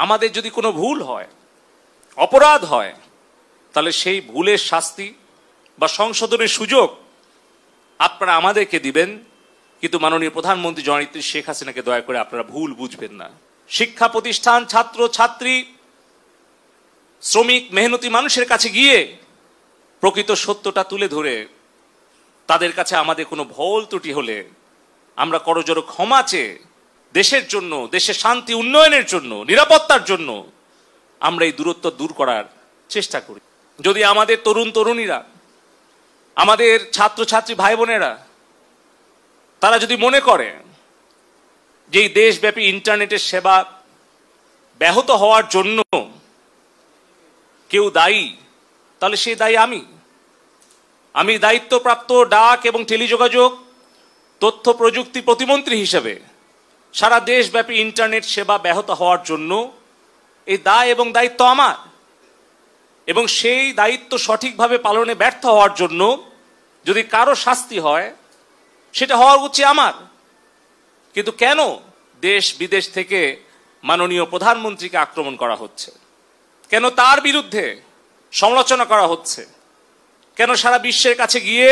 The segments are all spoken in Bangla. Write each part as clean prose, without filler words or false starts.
আমাদের যদি কোনো ভুল হয়, অপরাধ হয়, তাহলে সেই ভুলের শাস্তি বা সংশোধনের সুযোগ আপনারা আমাদেরকে দিবেন, কিন্তু মাননীয় প্রধানমন্ত্রী জননেত্রী শেখ হাসিনাকে দয়া করে আপনারা ভুল বুঝবেন না। শিক্ষা প্রতিষ্ঠান, ছাত্র ছাত্রী, শ্রমিক, মেহনতি মানুষের কাছে গিয়ে প্রকৃত সত্যটা তুলে ধরে তাদের কাছে আমাদের কোনো ভুল ত্রুটি হলে আমরা করজোড়ে ক্ষমা চেয়ে দেশের জন্য, দেশের শান্তি উন্নয়নের জন্য, নিরাপত্তার জন্য আমরা এই দূরত্ব দূর করার চেষ্টা করি। যদি আমাদের তরুণ তরুণীরা, আমাদের ছাত্রছাত্রী ভাই বোনেরা তারা যদি মনে করে যে এই দেশব্যাপী ইন্টারনেটের সেবা ব্যাহত হওয়ার জন্য কেউ দায়ী, তাহলে সেই দায়ী আমি দায়িত্বপ্রাপ্ত ডাক এবং টেলিযোগাযোগ তথ্য প্রযুক্তি প্রতিমন্ত্রী হিসেবে সারা দেশব্যাপী ইন্টারনেট সেবা ব্যাহত হওয়ার জন্য এই দায় এবং দায়িত্ব আমার, এবং সেই দায়িত্ব সঠিকভাবে পালনে ব্যর্থ হওয়ার জন্য যদি কারো শাস্তি হয় সেটা হওয়া উচিত আমার। কিন্তু কেন দেশ বিদেশ থেকে মাননীয় প্রধানমন্ত্রীকে আক্রমণ করা হচ্ছে? কেন তার বিরুদ্ধে সমালোচনা করা হচ্ছে? কেন সারা বিশ্বের কাছে গিয়ে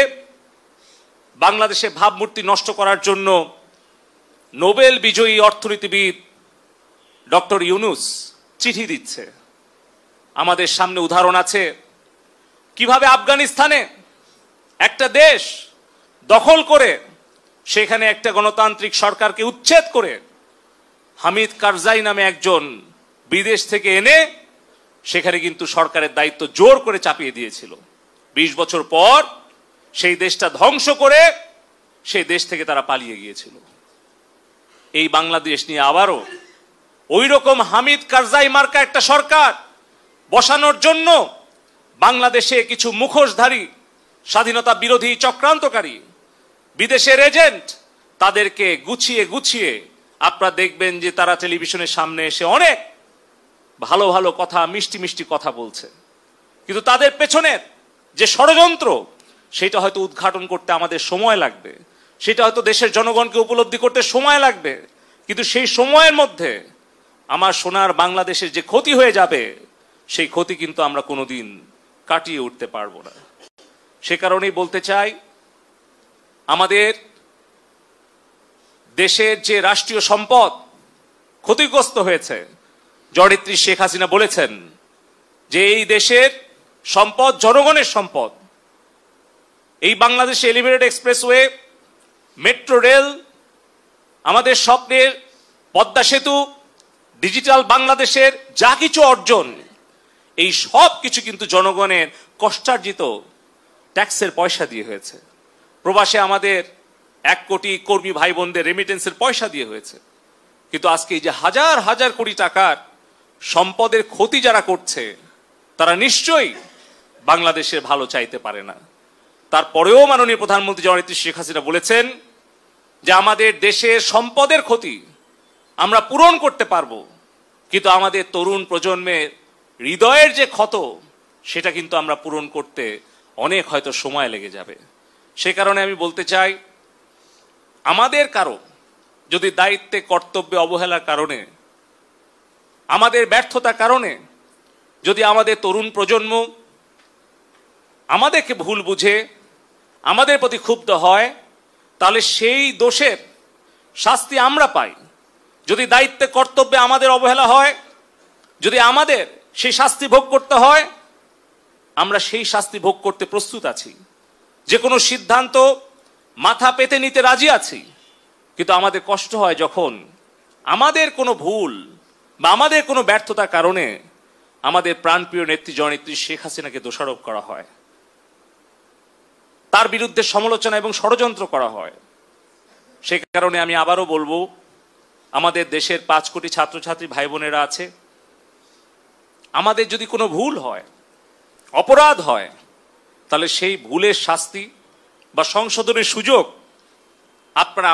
বাংলাদেশের ভাবমূর্তি নষ্ট করার জন্য নোবেল বিজয়ী অর্থনীতিবিদ ডক্টর ইউনুস চিঠি দিচ্ছে? আমাদের সামনে উদাহরণ আছে কিভাবে আফগানিস্তানে একটা দেশ দখল করে সেখানে একটা গণতান্ত্রিক সরকারকে উচ্ছেদ করে হামিদ কারজাই নামে একজন বিদেশ থেকে এনে সেখানে কিন্তু সরকারের দায়িত্ব জোর করে চাপিয়ে দিয়েছিল। 20 বছর পর সেই দেশটা ধ্বংস করে সেই দেশ থেকে তারা পালিয়ে গিয়েছিল। এই বাংলাদেশ নিয়ে আবারও ওই রকম হামিদ কারজাই মার্কা একটা সরকার বসানোর জন্য বাংলাদেশে কিছু মুখোশধারী স্বাধীনতা বিরোধী চক্রান্তকারী বিদেশের এজেন্ট তাদেরকে গুছিয়ে গুছিয়ে আপনারা দেখবেন যে তারা টেলিভিশনের সামনে এসে অনেক ভালো ভালো কথা, মিষ্টি মিষ্টি কথা বলছে, কিন্তু তাদের পেছনের যে ষড়যন্ত্র সেটা হয়তো উদ্ঘাটন করতে আমাদের সময় লাগবে, সেটা হয়তো দেশের জনগণকে উপলব্ধি করতে সময় লাগবে, কিন্তু সেই সময়ের মধ্যে আমার সোনার বাংলাদেশের যে ক্ষতি হয়ে যাবে সেই ক্ষতি কিন্তু আমরা কোনোদিন কাটিয়ে উঠতে পারবো না। সে কারণেই বলতে চাই, আমাদের দেশের যে রাষ্ট্রীয় সম্পদ ক্ষতিগ্রস্ত হয়েছে, জননেত্রী শেখ হাসিনা বলেছেন যে এই দেশের সম্পদ জনগণের সম্পদ। এই বাংলাদেশে এলিভেটেড এক্সপ্রেসওয়ে, মেট্রো রেল, আমাদের স্বপ্নের পদ্মা সেতু, ডিজিটাল বাংলাদেশের যা কিছু অর্জন, এই সব কিছু কিন্তু জনগণের কষ্টার্জিত ট্যাক্সের পয়সা দিয়ে হয়েছে। প্রবাসে আমাদের 1 কোটি কর্মী ভাই বোনদের রেমিটেন্সের পয়সা দিয়ে হয়েছে। কিন্তু আজকে এই যে হাজার হাজার কোটি টাকার সম্পদের ক্ষতি যারা করছে তারা নিশ্চয়ই বাংলাদেশের ভালো চাইতে পারে না। তারপরেও মাননীয় প্রধানমন্ত্রী জননেত্রী শেখ হাসিনা বলেছেন যে আমাদের দেশের সম্পদের ক্ষতি আমরা পূরণ করতে পারবো, কিন্তু আমাদের তরুণ প্রজন্মের হৃদয়ের যে ক্ষত সেটা কিন্তু আমরা পূরণ করতে অনেক হয়তো সময় লেগে যাবে। সে কারণে আমি বলতে চাই, আমাদের কারো যদি দায়িত্বে কর্তব্যে অবহেলার কারণে, আমাদের ব্যর্থতার কারণে যদি আমাদের তরুণ প্রজন্ম আমাদেরকে ভুল বুঝে আমাদের প্রতি ক্ষুব্ধ হয়, তাহলে সেই দোষের শাস্তি আমরা পাই। যদি দায়িত্বে কর্তব্যে আমাদের অবহেলা হয়, যদি আমাদের সেই শাস্তি ভোগ করতে হয়, আমরা সেই শাস্তি ভোগ করতে প্রস্তুত আছি। যে কোনো সিদ্ধান্ত মাথা পেতে নিতে রাজি আছি, কিন্তু আমাদের কষ্ট হয় যখন আমাদের কোনো ভুল বা আমাদের কোনো ব্যর্থতার কারণে আমাদের প্রাণপ্রিয় নেত্রী জননেত্রী শেখ হাসিনাকে দোষারোপ করা হয়, তার বিরুদ্ধে সমালোচনা এবং ষড়যন্ত্র করা হয়। সে কারণে আমি আবারও বলবো, আমাদের দেশের 5 কোটি ছাত্রছাত্রী ভাই বোনেরা আছে, আমাদের যদি কোনো ভুল হয়, অপরাধ হয়, তাহলে সেই ভুলের শাস্তি বা সংশোধনের সুযোগ আপনারা